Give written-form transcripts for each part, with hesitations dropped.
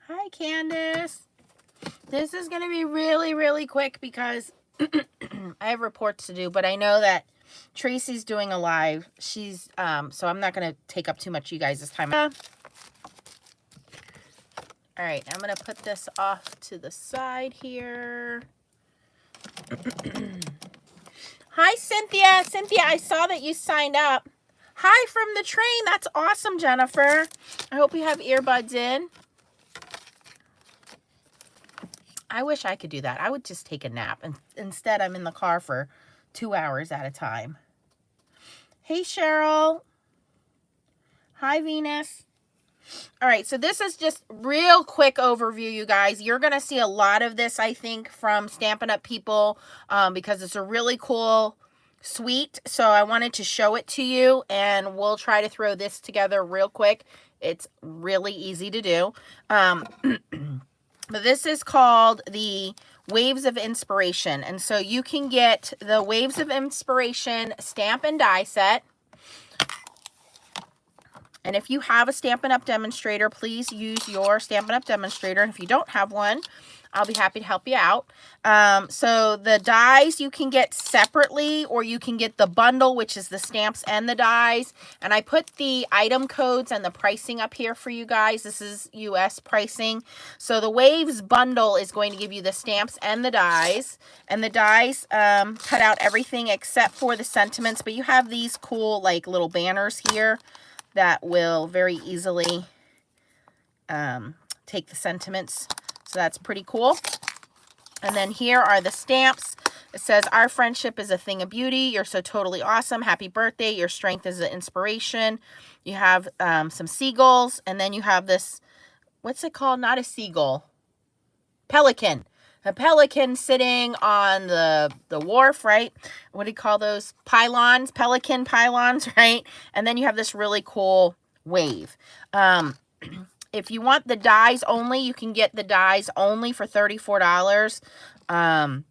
Hi, Candace. This is going to be really, really quick because I have reports to do, but I know that Tracy's doing a live. She's, so I'm not going to take up too much of you guys this time. All right, I'm going to put this off to the side here. Hi, Cynthia. Cynthia, I saw that you signed up. Hi from the train. That's awesome, Jennifer. I hope you have earbuds in. I wish I could do that. I would just take a nap. And instead, I'm in the car for 2 hours at a time. Hey, Cheryl. Hi, Venus. All right, so this is just real quick overview, you guys. You're going to see a lot of this, I think, from Stampin' Up! People because it's a really cool suite. So I wanted to show it to you, and we'll try to throw this together real quick. It's really easy to do. But this is called the Waves of Inspiration. And so you can get the Waves of Inspiration stamp and die set. And if you have a Stampin' Up! Demonstrator, please use your Stampin' Up! Demonstrator. And if you don't have one, I'll be happy to help you out. So the dies you can get separately, or you can get the bundle, which is the stamps and the dies. And I put the item codes and the pricing up here for you guys. This is US pricing. So the Waves bundle is going to give you the stamps and the dies. And the dies cut out everything except for the sentiments. But you have these cool like little banners here that will very easily take the sentiments. So that's pretty cool. And then here are the stamps. It says, our friendship is a thing of beauty. You're so totally awesome. Happy birthday. Your strength is an inspiration. You have some seagulls. And then you have this, what's it called? Not a seagull. Pelican. A pelican sitting on the wharf, right? What do you call those? Pylons, pelican pylons, right? And then you have this really cool wave. If you want the dies only, you can get the dies only for $34. And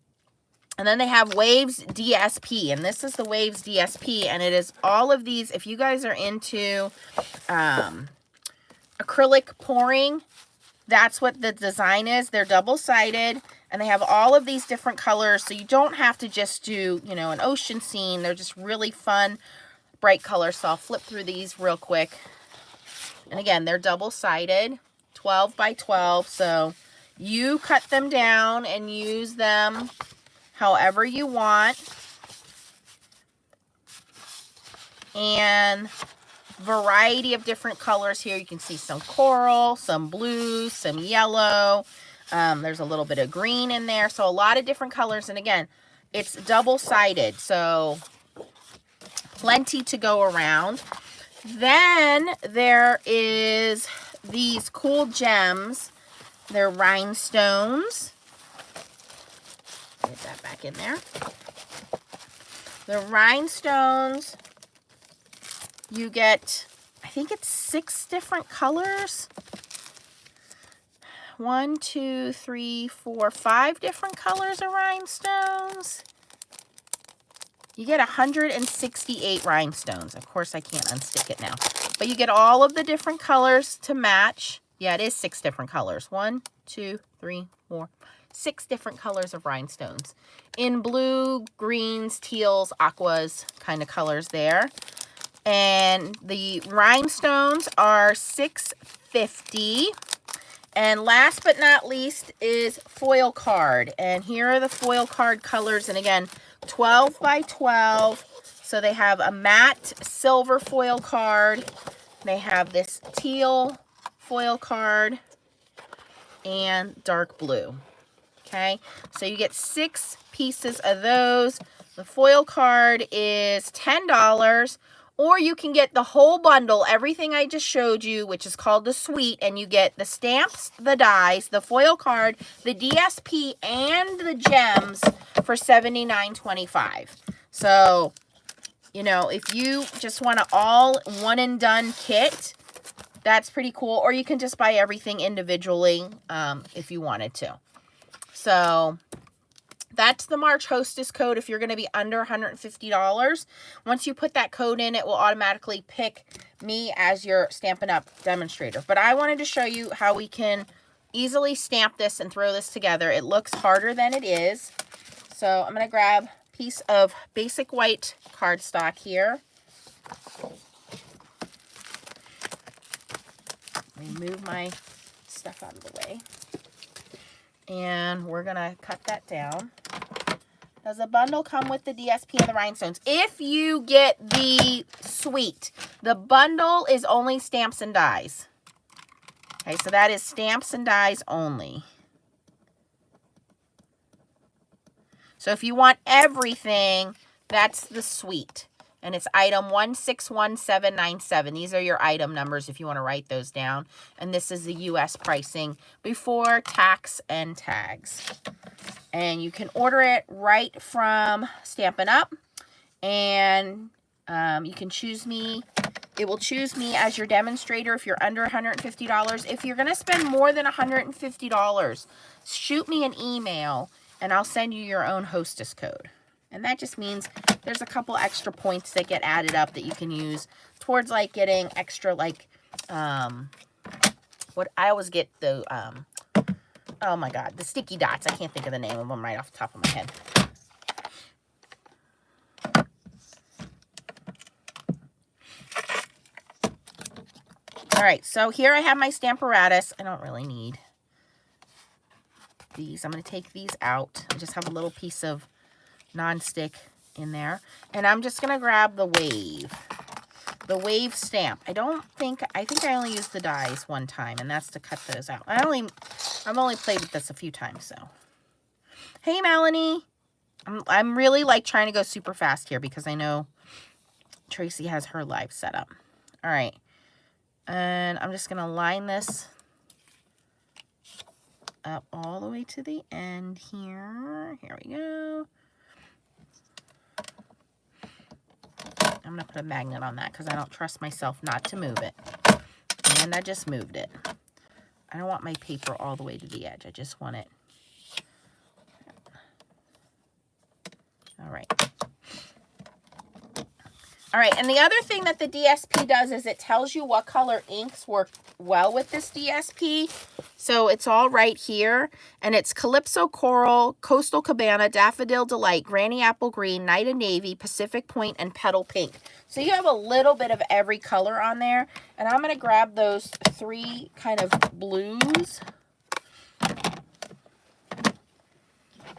then they have Waves DSP, and this is the Waves DSP, and it is all of these. If you guys are into acrylic pouring, that's what the design is. They're double-sided, and they have all of these different colors, so you don't have to just do, you know, an ocean scene. They're just really fun, bright colors. So I'll flip through these real quick. And again, they're double-sided, 12 by 12, so you cut them down and use them however you want. And variety of different colors here. You can see some coral, some blue, some yellow. There's a little bit of green in there, so a lot of different colors. And again, it's double-sided, so plenty to go around. Then there is these cool gems. They're rhinestones. Get that back in there. The rhinestones, you get, I think it's 6 different colors. 1, 2, 3, 4, 5 different colors of rhinestones. You get 168 rhinestones. Of course, I can't unstick it now. But you get all of the different colors to match. Yeah, it is 6 different colors. 1, 2, 3, 4, 6 different colors of rhinestones. In blue, greens, teals, aquas kind of colors there. And the rhinestones are $6.50. And last but not least is foil card. And here are the foil card colors. And again, 12 by 12. So they have a matte silver foil card. They have this teal foil card and dark blue. Okay, so you get 6 pieces of those. The foil card is $10. Or you can get the whole bundle, everything I just showed you, which is called the suite, and you get the stamps, the dies, the foil card, the DSP, and the gems for $79.25. So, you know, if you just want an all one and done kit, that's pretty cool. Or you can just buy everything individually if you wanted to. So that's the March Hostess code if you're going to be under $150. Once you put that code in, it will automatically pick me as your Stampin' Up! Demonstrator. But I wanted to show you how we can easily stamp this and throw this together. It looks harder than it is. So I'm going to grab a piece of basic white cardstock here. Let me move my stuff out of the way. And we're going to cut that down. Does a bundle come with the DSP and the rhinestones? If you get the suite, the bundle is only stamps and dies. Okay, so that is stamps and dies only. So if you want everything, that's the suite. And it's item 161797. These are your item numbers if you want to write those down. And this is the US pricing before tax and tags. And you can order it right from Stampin' Up. And you can choose me. It will choose me as your demonstrator if you're under $150. If you're going to spend more than $150, shoot me an email and I'll send you your own Hostess code. And that just means there's a couple extra points that get added up that you can use towards like getting extra like, what I always get the, oh my God, the sticky dots. I can't think of the name of them right off the top of my head. All right, so here I have my Stamparatus. I don't really need these. I'm going to take these out. I just have a little piece of nonstick in there. And I'm just going to grab the wave stamp. I think I only used the dies one time, and that's to cut those out. I've only played with this a few times, so. Hey, Melanie. I'm really like trying to go super fast here because I know Tracy has her live set up. All right. And I'm just going to line this up all the way to the end here. Here we go. I'm going to put a magnet on that because I don't trust myself not to move it. And I just moved it. I don't want my paper all the way to the edge. I just want it. All right. All right, and the other thing that the DSP does is it tells you what color inks work well with this DSP. So it's all right here. And it's Calypso Coral, Coastal Cabana, Daffodil Delight, Granny Apple Green, Night of Navy, Pacific Point, and Petal Pink. So you have a little bit of every color on there. And I'm going to grab those three kind of blues.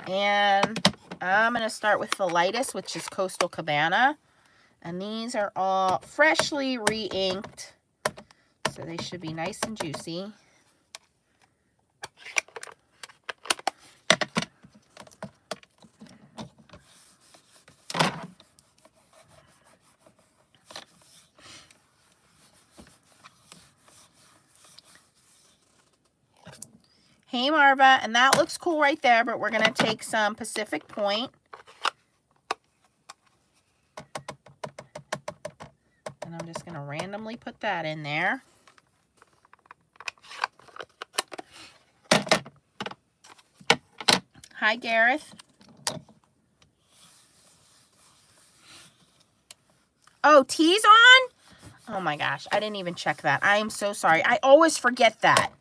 And I'm going to start with the lightest, which is Coastal Cabana. And these are all freshly re-inked, so they should be nice and juicy. Hey, Marva, and that looks cool right there, but we're going to take some Pacific Point. And I'm just going to randomly put that in there. Hi, Gareth. Oh, tea's on? Oh my gosh, I didn't even check that. I am so sorry. I always forget that.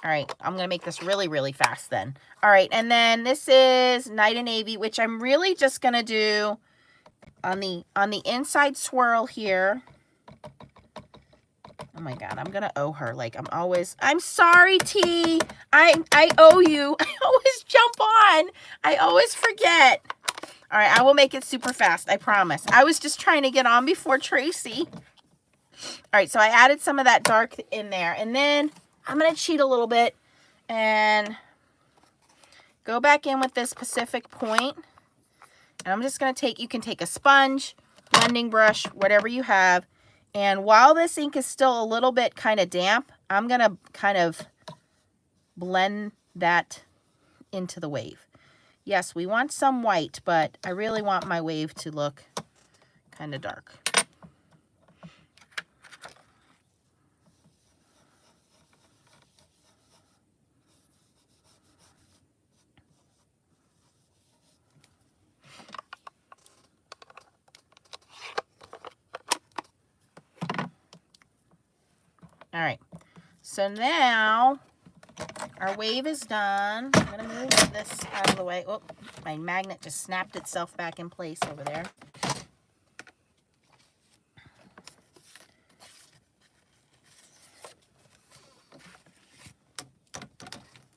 All right, I'm going to make this really, really fast then. All right, and then this is Night of Navy, which I'm really just going to do on the inside swirl here. Oh my God, I'm gonna owe her. Like I'm sorry, T. I owe you. I always jump on. I always forget. All right, I will make it super fast, I promise. I was just trying to get on before Tracy. All right, so I added some of that dark in there. And then I'm gonna cheat a little bit and go back in with this Pacific Point. And I'm just going to you can take a sponge, blending brush, whatever you have. And while this ink is still a little bit kind of damp, I'm going to kind of blend that into the wave. Yes, we want some white, but I really want my wave to look kind of dark. All right, so now Our wave is done. I'm going to move this out of the way. Oh, my magnet just snapped itself back in place over there.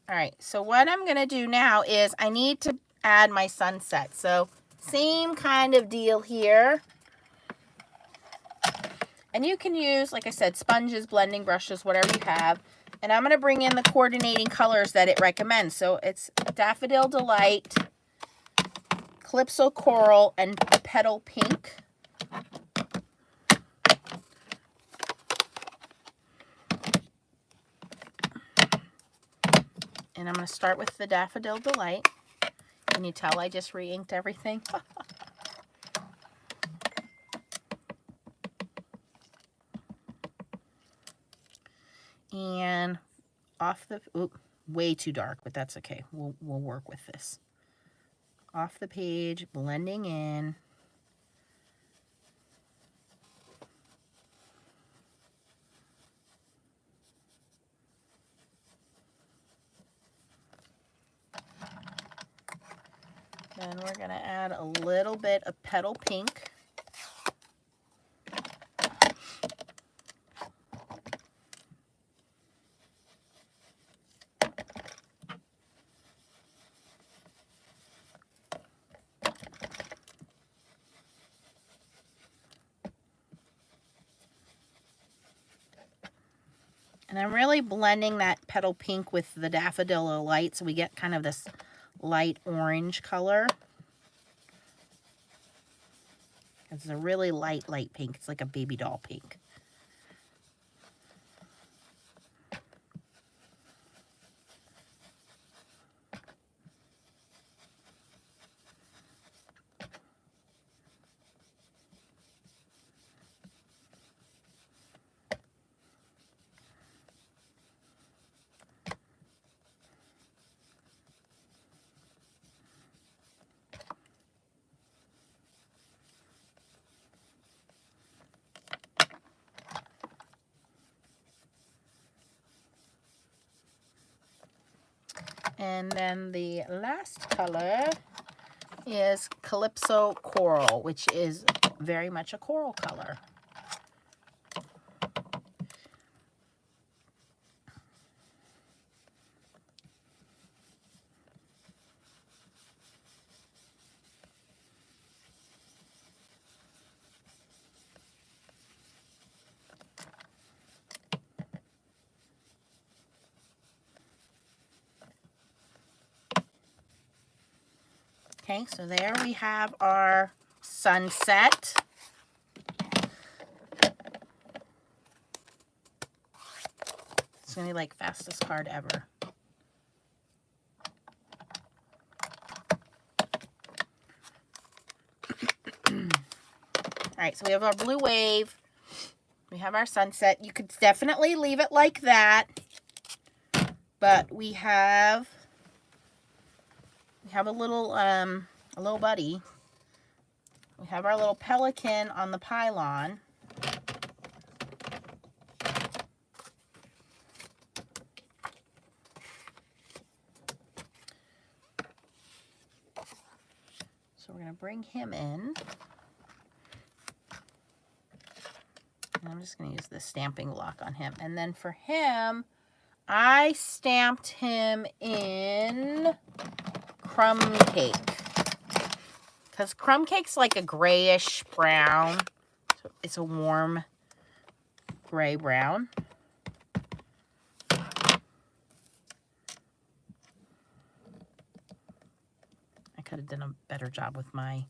All right, so what I'm going to do now is I need to add my sunset. So same kind of deal here. And you can use, like I said, sponges, blending brushes, whatever you have. And I'm going to bring in the coordinating colors that it recommends. So it's Daffodil Delight, Calypso Coral, and Petal Pink. And I'm going to start with the Daffodil Delight. Can you tell I just re-inked everything? And off the, oop, way too dark, but that's okay. We'll work with this. Off the page, blending in. Then we're going to add a little bit of Petal Pink. And I'm really blending that Petal Pink with the Daffodil Light so we get kind of this light orange color. It's a really light pink. It's like a baby doll pink. And then the last color is Calypso Coral, which is very much a coral color. Okay, so there we have our sunset. It's gonna be like fastest card ever. All right, so we have our blue wave. We have our sunset. You could definitely leave it like that, but we have a little buddy. We have our little pelican on the pylon. So we're going to bring him in. And I'm just going to use the stamping block on him. And then for him, I stamped him in Crumb Cake. Because Crumb Cake's like a grayish brown. So it's a warm gray brown. I could have done a better job with my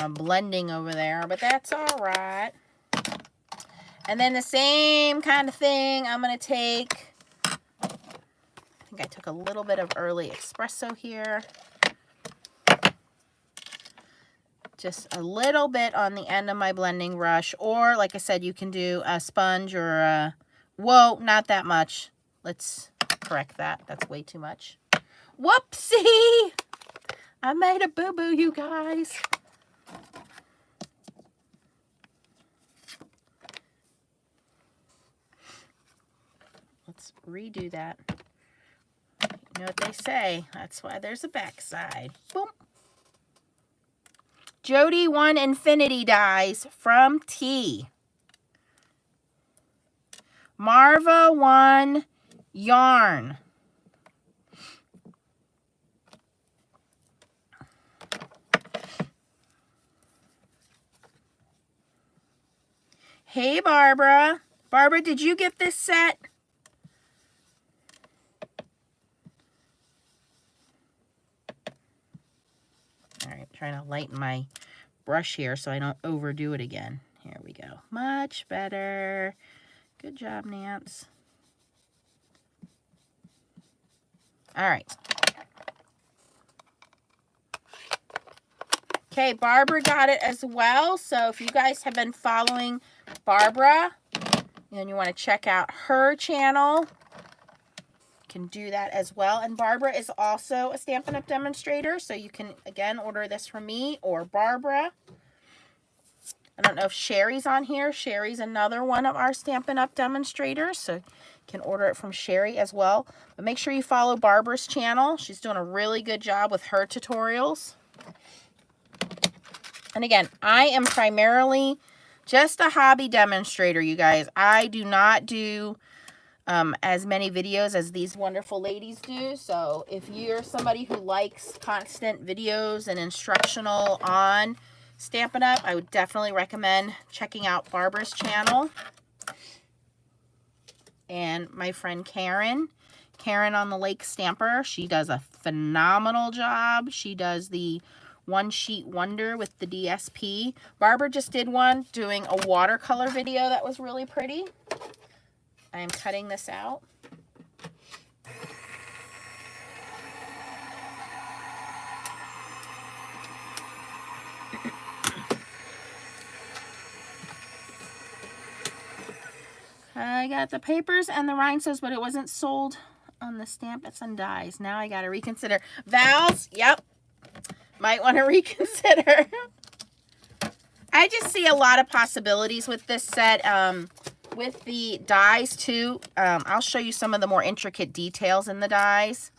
blending over there, but that's all right. And then the same kind of thing, I'm going to take, I think I took a little bit of early espresso here. Just a little bit on the end of my blending brush, or like I said, you can do a sponge or a, whoa, not that much. Let's correct that. That's way too much. Whoopsie! I made a boo-boo, you guys. Let's redo that. You know what they say. That's why there's a backside. Boom. Jody won Infinity dies from T. Marva won yarn. Hey, Barbara. Barbara, did you get this set? All right, trying to lighten my brush here so I don't overdo it again. Here we go. Much better. Good job, Nance. All right. Okay, Barbara got it as well. So if you guys have been following Barbara and you want to check out her channel, you can do that as well. And Barbara is also a Stampin' Up! Demonstrator. So you can, again, order this from me or Barbara. I don't know if Sherry's on here. Sherry's another one of our Stampin' Up! Demonstrators. So you can order it from Sherry as well. But make sure you follow Barbara's channel. She's doing a really good job with her tutorials. And again, I am primarily just a hobby demonstrator, you guys. I do not do as many videos as these wonderful ladies do. So if you're somebody who likes constant videos and instructional on Stampin' Up!, I would definitely recommend checking out Barbara's channel. And my friend Karen on the Lake Stamper, she does a phenomenal job. She does the One Sheet Wonder with the DSP. Barbara just did one doing a watercolor video that was really pretty. I am cutting this out. I got the papers and the rhinestones, but it wasn't sold on the stamp. It's on dies. Now I got to reconsider. Vals, yep. Might want to reconsider. I just see a lot of possibilities with this set. With the dies too, I'll show you some of the more intricate details in the dies.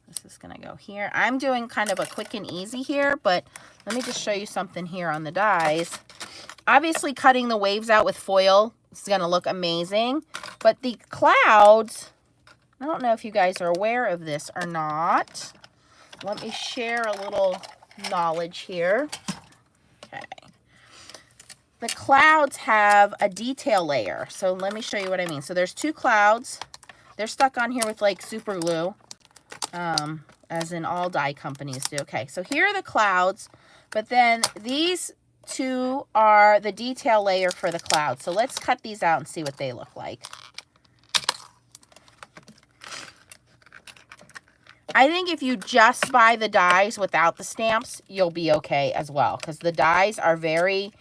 This is going to go here. I'm doing kind of a quick and easy here, but let me just show you something here on the dies. Obviously, cutting the waves out with foil is going to look amazing, but the clouds, I don't know if you guys are aware of this or not. Let me share a little knowledge here. Okay. The clouds have a detail layer. So let me show you what I mean. So there's two clouds. They're stuck on here with like super glue, as in all die companies do. Okay, so here are the clouds, but then these two are the detail layer for the clouds. So let's cut these out and see what they look like. I think if you just buy the dies without the stamps, you'll be okay as well, because the dies are very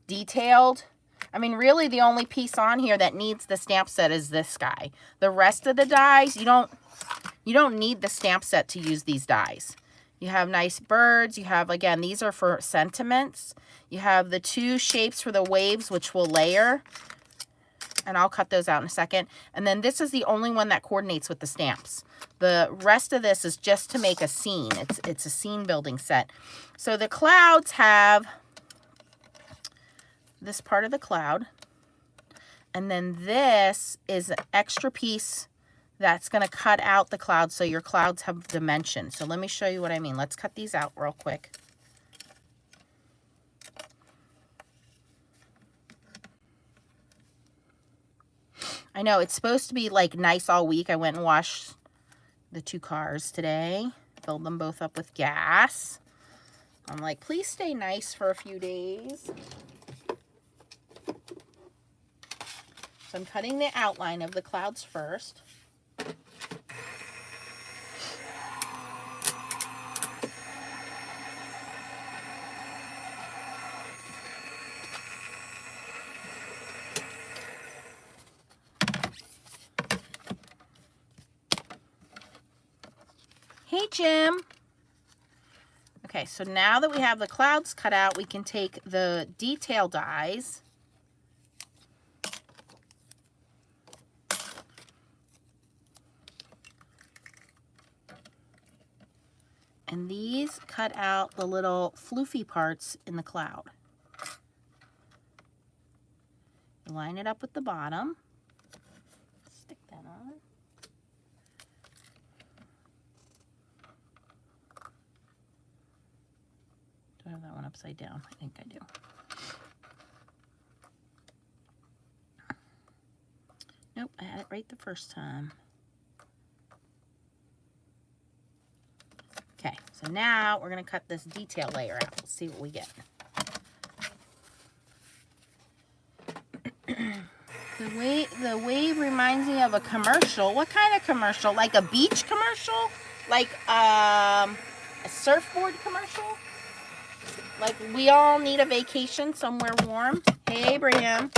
detailed. I mean, really the only piece on here that needs the stamp set is this guy. The rest of the dies, you don't need the stamp set to use these dies. You have nice birds. You have, again, these are for sentiments. You have the two shapes for the waves, which will layer. And I'll cut those out in a second. And then this is the only one that coordinates with the stamps. The rest of this is just to make a scene. It's a scene building set. So the clouds have this part of the cloud. And then this is an extra piece that's going to cut out the clouds so your clouds have dimension. So let me show you what I mean. Let's cut these out real quick. I know it's supposed to be like nice all week. I went and washed the two cars today. Filled them both up with gas. I'm like, please stay nice for a few days. So I'm cutting the outline of the clouds first. Hey, Jim. Okay, so now that we have the clouds cut out, we can take the detail dies And these cut out the little floofy parts in the cloud. Line it up with the bottom. Stick that on. Do I have that one upside down? I think I do. Nope, I had it right the first time. Okay, so now we're going to cut this detail layer out. Let's see what we get. The wave reminds me of a commercial. What kind of commercial? Like a beach commercial? Like a surfboard commercial? Like we all need a vacation somewhere warm. Hey, Abraham.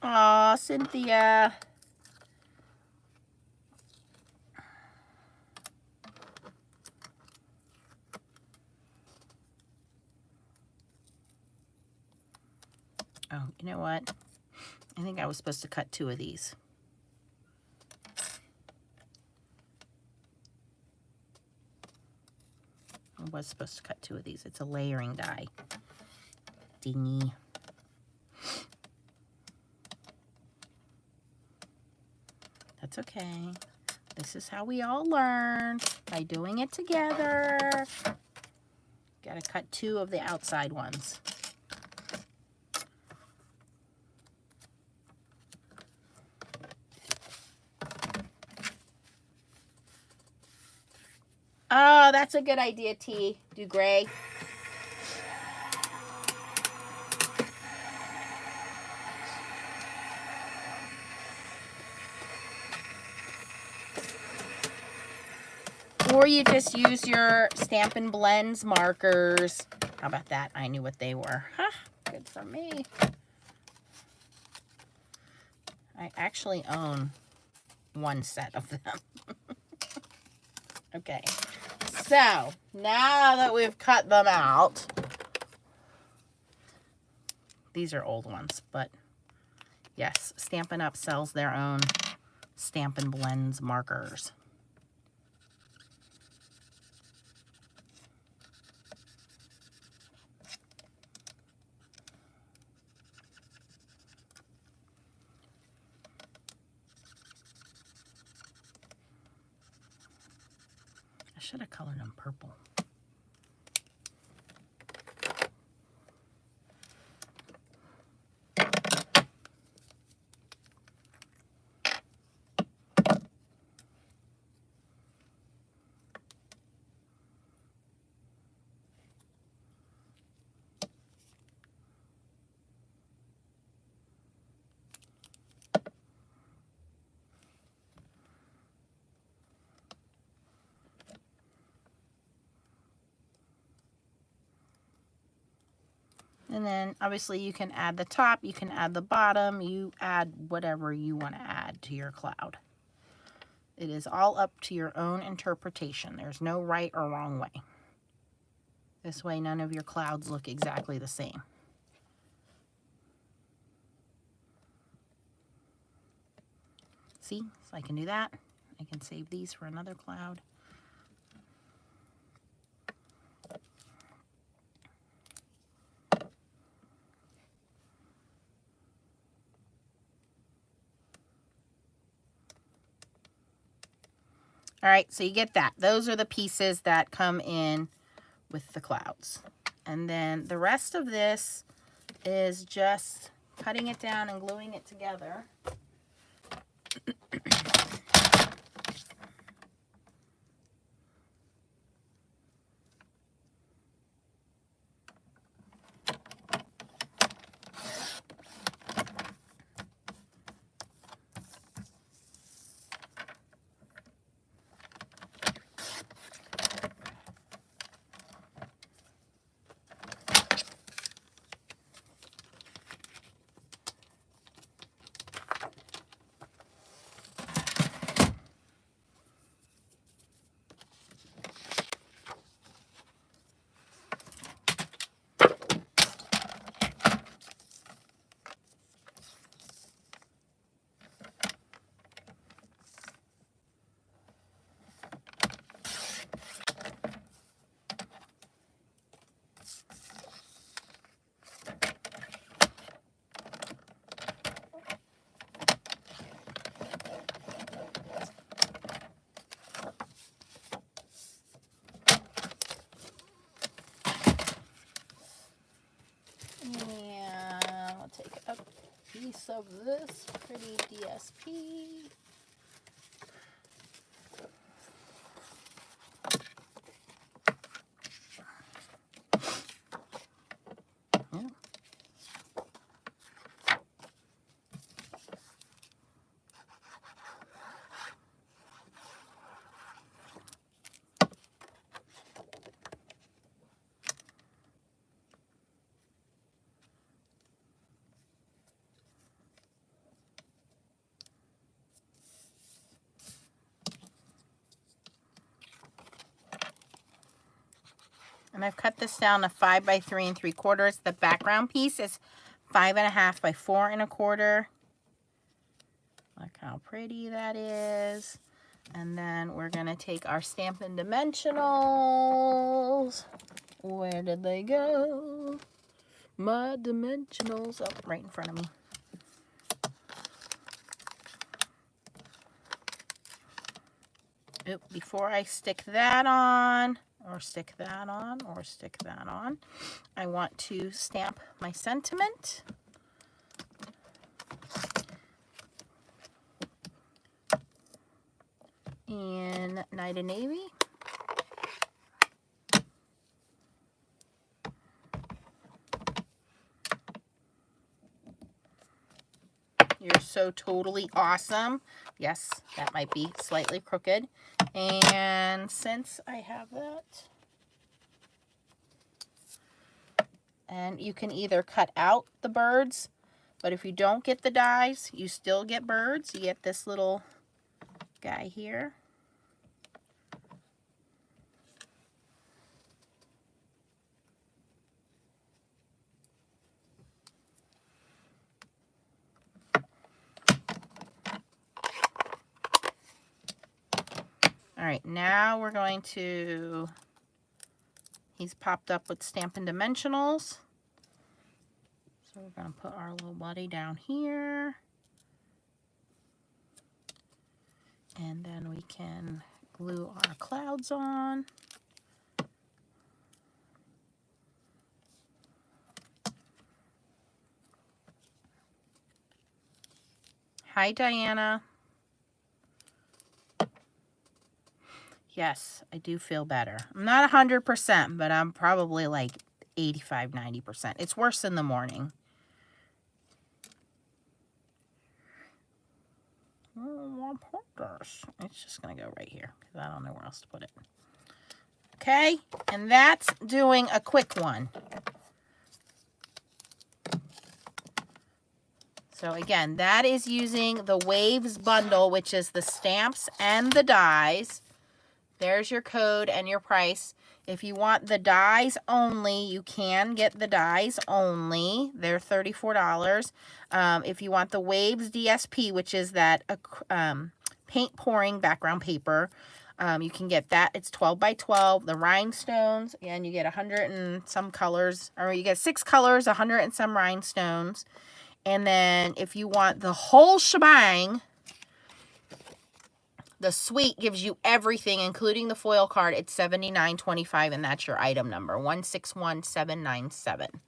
Aw, Cynthia. Oh, you know what? I think I was supposed to cut 2 of these. I was supposed to cut 2 of these. It's a layering die. Dingy. That's okay. This is how we all learn, by doing it together. Gotta cut 2 of the outside ones. Oh, that's a good idea, T. Do gray. Or you just use your Stampin' Blends markers. How about that? I knew what they were. Huh, good for me. I actually own 1 set of them. Okay, so now that we've cut them out, these are old ones, but yes, Stampin' Up! Sells their own Stampin' Blends markers. I should have colored them purple. And then obviously you can add the top, you can add the bottom, you add whatever you want to add to your cloud. It is all up to your own interpretation. There's no right or wrong way. This way none of your clouds look exactly the same. See, so I can do that. I can save these for another cloud. All right, so you get that. Those are the pieces that come in with the clouds. And then the rest of this is just cutting it down and gluing it together. of this pretty DSP. Yeah. And I've cut this down to 5 by 3 3/4. The background piece is 5.5 by 4 1/4. Look how pretty that is. And then we're going to take our Stampin' Dimensionals. Where did they go? My dimensionals. Oh, right in front of me. Oop, before I stick that on, or stick that on, or stick that on, I want to stamp my sentiment. In Night of Navy. You're so totally awesome. Yes, that might be slightly crooked. And since I have that, and you can either cut out the birds, but if you don't get the dies, you still get birds. You get this little guy here. All right, now we're going to, he's popped up with Stampin' Dimensionals. So we're going to put our little buddy down here. And then we can glue our clouds on. Hi, Diana. Yes, I do feel better. I'm not 100%, but I'm probably like 85, 90%. It's worse in the morning. I'll put this. It's just going to go right here because I don't know where else to put it. Okay, and that's doing a quick one. So again, that is using the Waves bundle, which is the stamps and the dies. There's your code and your price. If you want the dies only, you can get the dies only. They're $34. If you want the Waves DSP, which is that paint pouring background paper, you can get that. It's 12 by 12. The Rhinestones, and you get 100 and some colors, or you get 6 colors, 100 and some rhinestones. And then if you want the whole shebang, the suite gives you everything, including the foil card. It's $79.25, and that's your item number, 161797.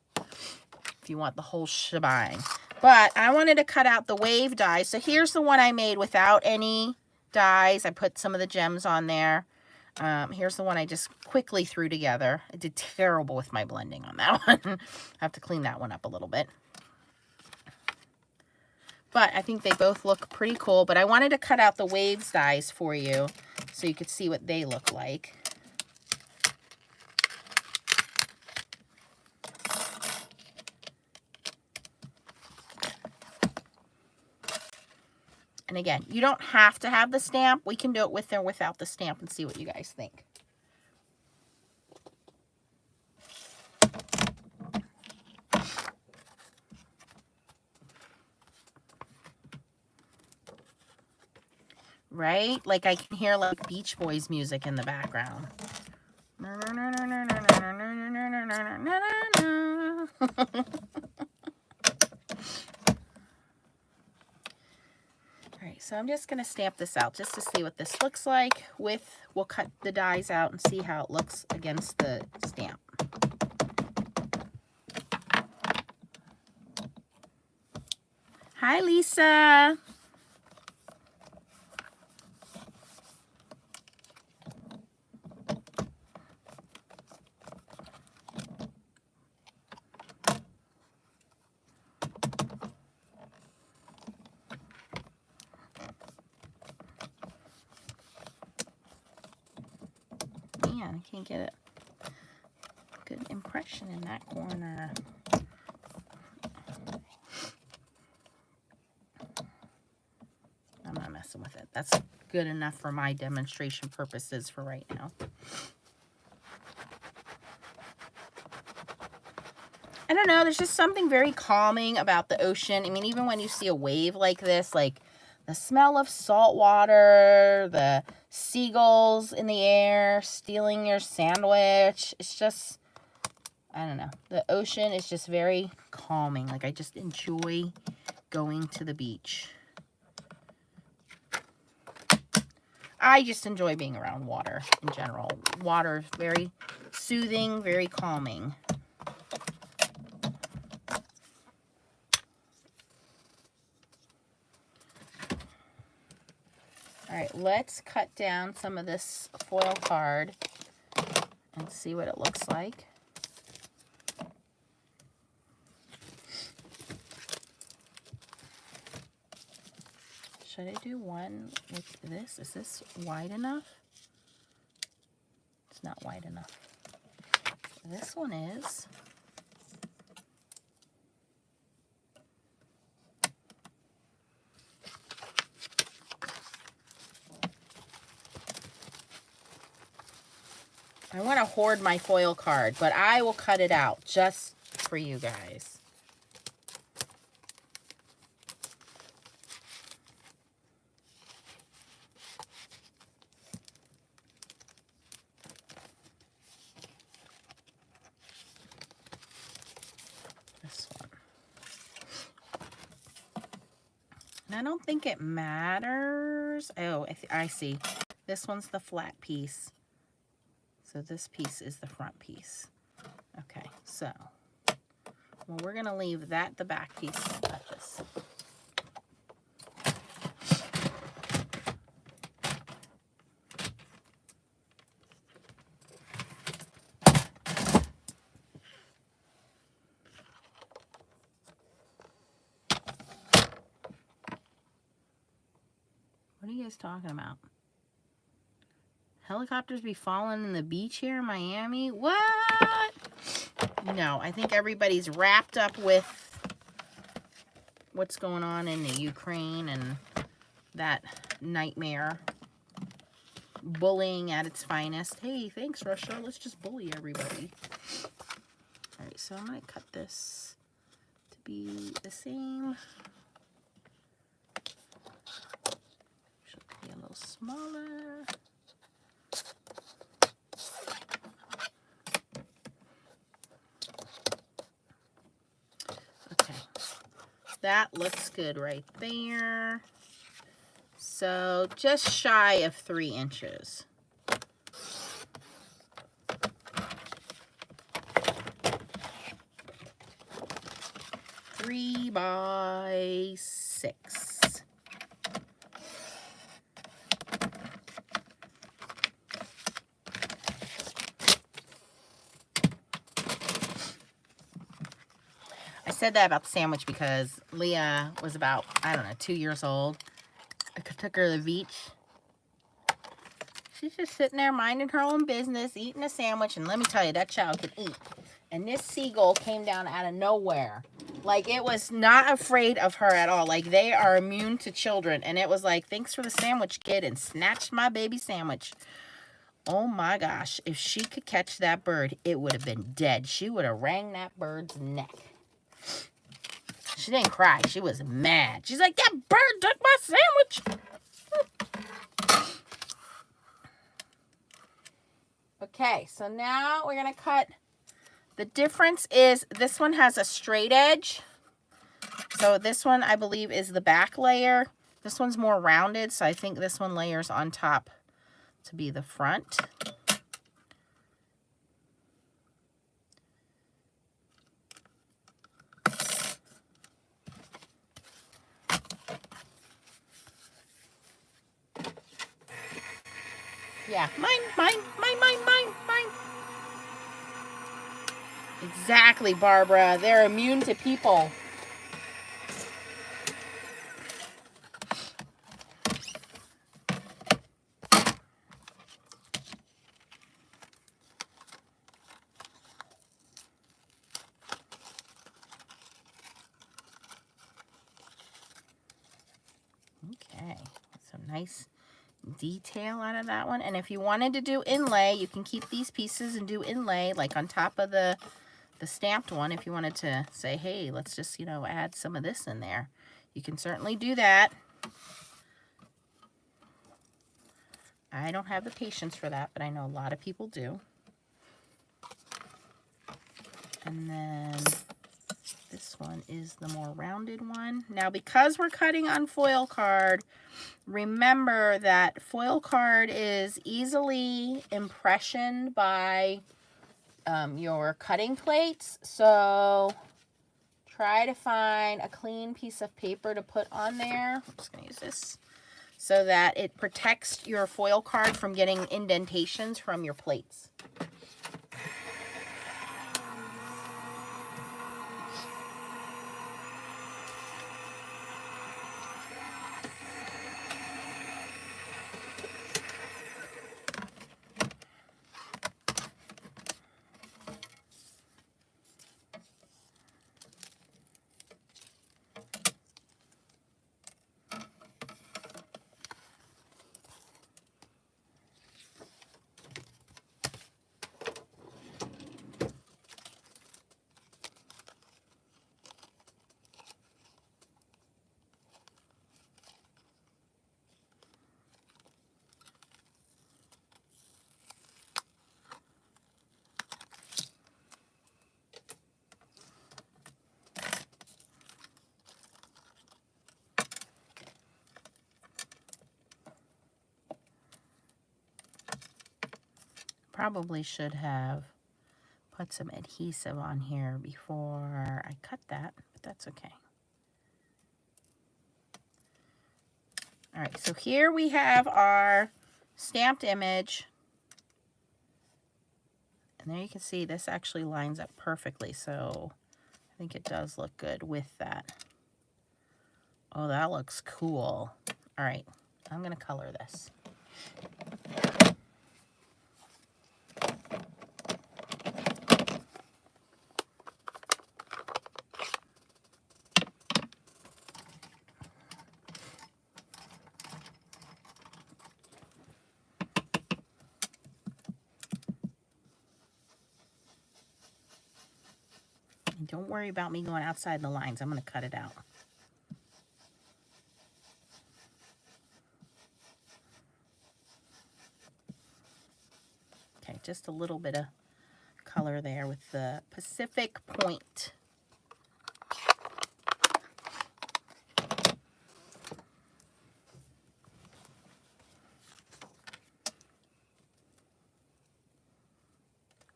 If you want the whole shebang. But I wanted to cut out the wave dies. So here's the one I made without any dies. I put some of the gems on there. Here's the one I just quickly threw together. I did terrible with my blending on that one. I have to clean that one up a little bit. But I think they both look pretty cool. But I wanted to cut out the Waves dies for you so you could see what they look like. And again, you don't have to have the stamp. We can do it with or without the stamp and see what you guys think. Right? Like I can hear like Beach Boys music in the background. Alright, so I'm just going to stamp this out just to see what this looks like. We'll cut the dies out and see how it looks against the stamp. Hi, Lisa. Man, I can't get a good impression in that corner. I'm not messing with it. That's good enough for my demonstration purposes for right now. I don't know, there's just something very calming about the ocean. I mean, even when you see a wave like this, like the smell of salt water, the seagulls in the air stealing your sandwich, it's just, I don't know. The ocean is just very calming. Like, I just enjoy going to the beach. I just enjoy being around water in general. Water is very soothing, very calming. All right, let's cut down some of this foil card and see what it looks like. Should I do one with this? Is this wide enough? It's not wide enough. This one is. I want to hoard my foil card, but I will cut it out just for you guys. This one. And I don't think it matters. Oh, I see. This one's the flat piece. So this piece is the front piece. Okay, so, well, we're going to leave that the back piece that touches. What are you guys talking about? Helicopters be falling in the beach here in Miami? What? No, I think everybody's wrapped up with what's going on in the Ukraine and that nightmare. Bullying at its finest. Hey, thanks, Russia. Let's just bully everybody. All right, so I'm going to cut this to be the same. Should be a little smaller. Okay, that looks good right there. So just shy of 3 inches. Three by 6. I said that about the sandwich because Leah was about, I don't know, 2 years old. I took her to the beach. She's just sitting there minding her own business, eating a sandwich, and let me tell you, that child can eat. And this seagull came down out of nowhere. Like, it was not afraid of her at all. Like, they are immune to children. And it was like, thanks for the sandwich, kid, and snatched my baby sandwich. Oh my gosh, if she could catch that bird, it would have been dead. She would have wrung that bird's neck. She didn't cry. She was mad. She's like, that bird took my sandwich. Okay, so now we're going to cut. The difference is this one has a straight edge. So this one, I believe, is the back layer. This one's more rounded, so I think this one layers on top to be the front. Yeah, mine, mine, mine, mine, mine, mine. Exactly, Barbara. They're immune to people. Okay, some nice detail out of that one. And if you wanted to do inlay, you can keep these pieces and do inlay like on top of the stamped one. If you wanted to say, hey, let's just, you know, add some of this in there, you can certainly do that. I don't have the patience for that, but I know a lot of people do. And then this one is the more rounded one. Now, because we're cutting on foil card, remember that foil card is easily impressioned by your cutting plates. So try to find a clean piece of paper to put on there. I'm just going to use this so that it protects your foil card from getting indentations from your plates. Probably should have put some adhesive on here before I cut that, but that's okay. All right, so here we have our stamped image. And there you can see this actually lines up perfectly, so I think it does look good with that. Oh, that looks cool. All right, I'm gonna color this. And don't worry about me going outside the lines. I'm gonna cut it out. Okay, just a little bit of color there with the Pacific Point.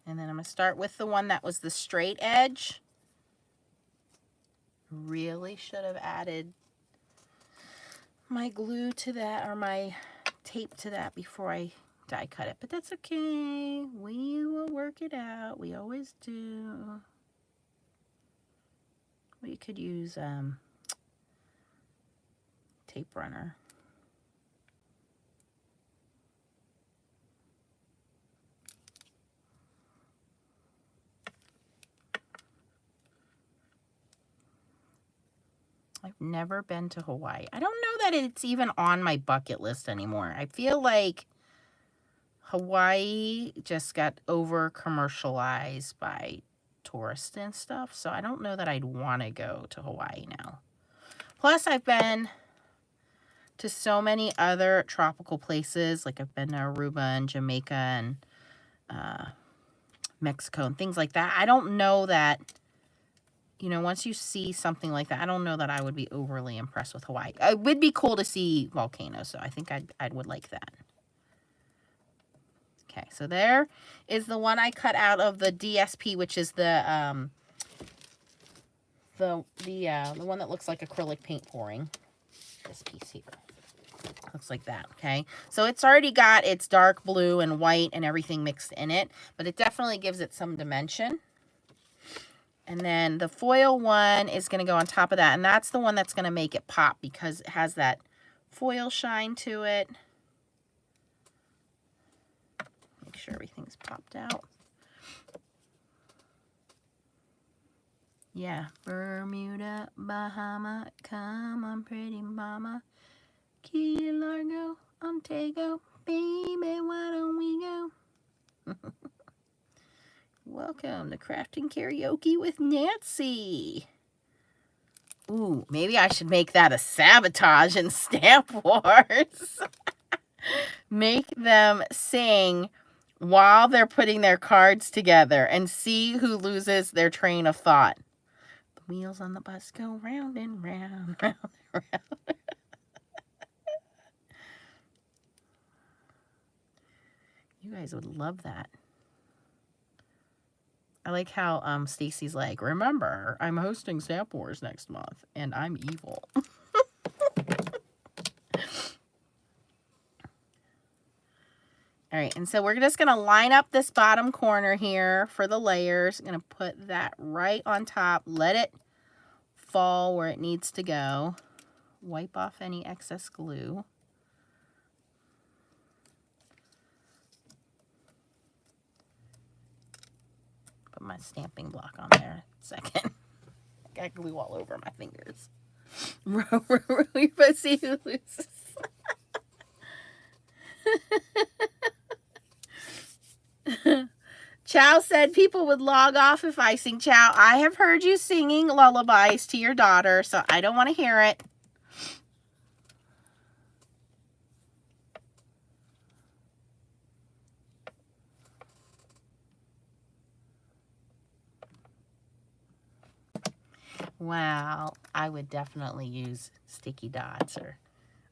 And then I'm going to start with the one that was the straight edge. Really should have added my glue to that, or my tape to that, before I die cut it. But that's okay. We will work it out. We always do. We could use tape runner. I've never been to Hawaii. I don't know that it's even on my bucket list anymore. I feel like Hawaii just got over commercialized by tourists and stuff. So I don't know that I'd want to go to Hawaii now. Plus, I've been to so many other tropical places. Like I've been to Aruba and Jamaica and Mexico and things like that. I don't know that, you know, once you see something like that, I don't know that I would be overly impressed with Hawaii. It would be cool to see volcanoes, so I think I would like that. Okay, so there is the one I cut out of the DSP, which is the one that looks like acrylic paint pouring. This piece here. Looks like that, okay? So it's already got its dark blue and white and everything mixed in it, but it definitely gives it some dimension. And then the foil one is going to go on top of that, and that's the one that's going to make it pop because it has that foil shine to it. Make sure everything's popped out. Yeah, Bermuda, Bahama, come on, pretty mama. Key Largo, Ontario, baby, why don't we go? Welcome to Crafting Karaoke with Nancy. Ooh, maybe I should make that a sabotage in Stamp Wars. Make them sing while they're putting their cards together and see who loses their train of thought. The wheels on the bus go round and round, round and round. You guys would love that. I like how Stacy's like, remember, I'm hosting Stamp Wars next month, and I'm evil. All right, and so we're just going to line up this bottom corner here for the layers. I'm going to put that right on top. Let it fall where it needs to go. Wipe off any excess glue. Put my stamping block on there. Second. I got glue all over my fingers. Let's see who loses. Chow said people would log off if I sing. Chow, I have heard you singing lullabies to your daughter, so I don't want to hear it. Wow, I would definitely use sticky dots or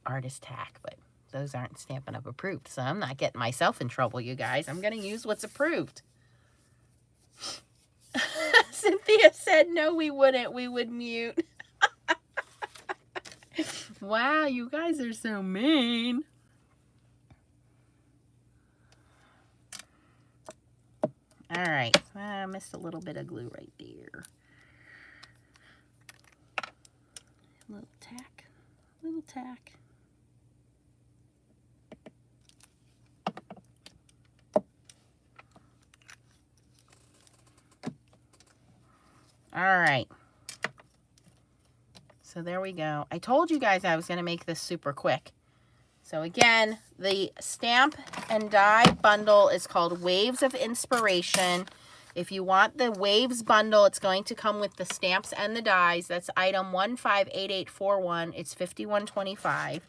artist tack, but those aren't Stampin' Up! Approved, so I'm not getting myself in trouble, you guys. I'm going to use what's approved. Cynthia said, no, we wouldn't. We would mute. Wow, you guys are so mean. All right, I missed a little bit of glue right there. Little tack, little tack. All right. So there we go. I told you guys I was going to make this super quick. So again, the stamp and die bundle is called Waves of Inspiration. If you want the Waves bundle, it's going to come with the stamps and the dies. That's item 158841. It's $51.25.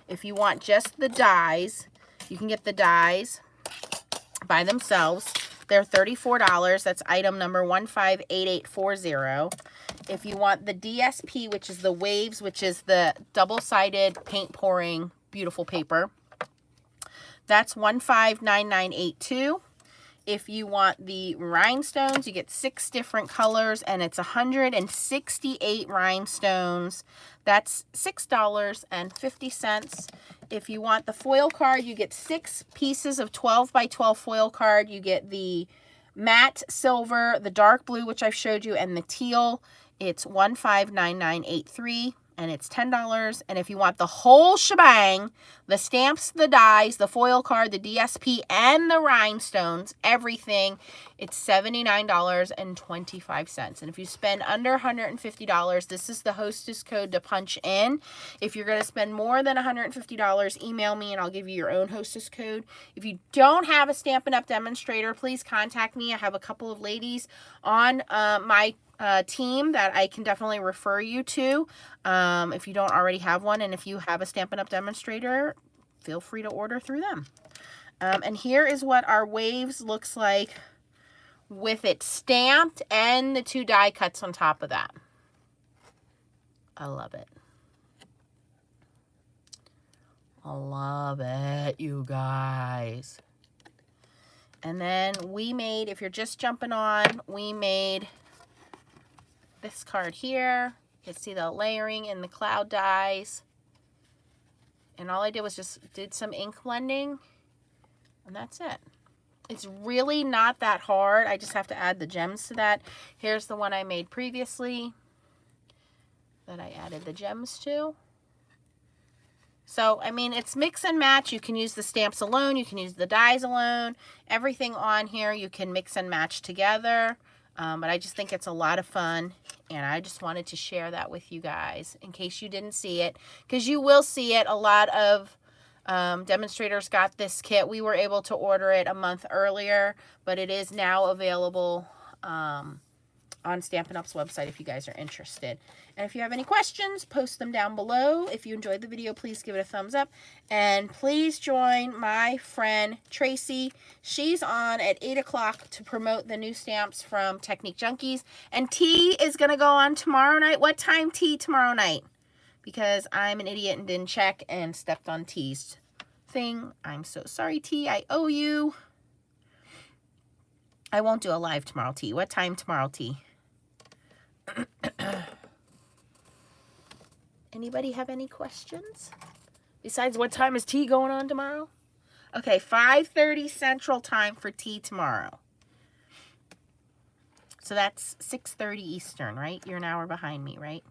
If you want just the dies, you can get the dies by themselves. They're $34. That's item number 158840. If you want the DSP, which is the Waves, which is the double-sided paint pouring beautiful paper, that's 159982. If you want the rhinestones, you get 6 different colors, and it's 168 rhinestones. That's $6.50. If you want the foil card, you get 6 pieces of 12 by 12 foil card. You get the matte silver, the dark blue, which I've showed you, and the teal. It's 159983. And it's $10. And if you want the whole shebang, the stamps, the dies, the foil card, the DSP, and the rhinestones, everything, it's $79.25. And if you spend under $150, this is the Hostess code to punch in. If you're going to spend more than $150, email me and I'll give you your own Hostess code. If you don't have a Stampin' Up! Demonstrator, please contact me. I have a couple of ladies on my team that I can definitely refer you to if you don't already have one. And if you have a Stampin' Up! Demonstrator, feel free to order through them. And here is what our Waves looks like with it stamped and the 2 die cuts on top of that. I love it. I love it, you guys. And then we made, if you're just jumping on, we made this card here. You can see the layering in the cloud dies. And all I did was just did some ink blending, and that's it. It's really not that hard. I just have to add the gems to that. Here's the one I made previously that I added the gems to. So, I mean, it's mix and match. You can use the stamps alone. You can use the dies alone. Everything on here you can mix and match together. But I just think it's a lot of fun. And I just wanted to share that with you guys in case you didn't see it. Because you will see it. A lot of demonstrators got this kit. We were able to order it a month earlier. But it is now available on Stampin' Up's website if you guys are interested. And if you have any questions, post them down below. If you enjoyed the video, please give it a thumbs up. And please join my friend Tracy. She's on at 8 o'clock to promote the new stamps from Technique Junkies. And T is going to go on tomorrow night. What time, T, tomorrow night? Because I'm an idiot and didn't check and stepped on T's thing. I'm so sorry, T. I owe you. I won't do a live tomorrow, T. What time tomorrow, T? Anybody have any questions? Besides, what time is tea going on tomorrow? Okay, 5:30 Central Time for tea tomorrow. So that's 6:30 Eastern, right? You're an hour behind me, right?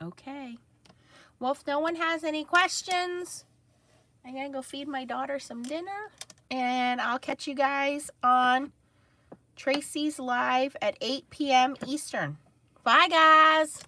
Okay. Well, if no one has any questions, I'm going to go feed my daughter some dinner. And I'll catch you guys on Tracy's Live at 8 p.m. Eastern. Bye, guys.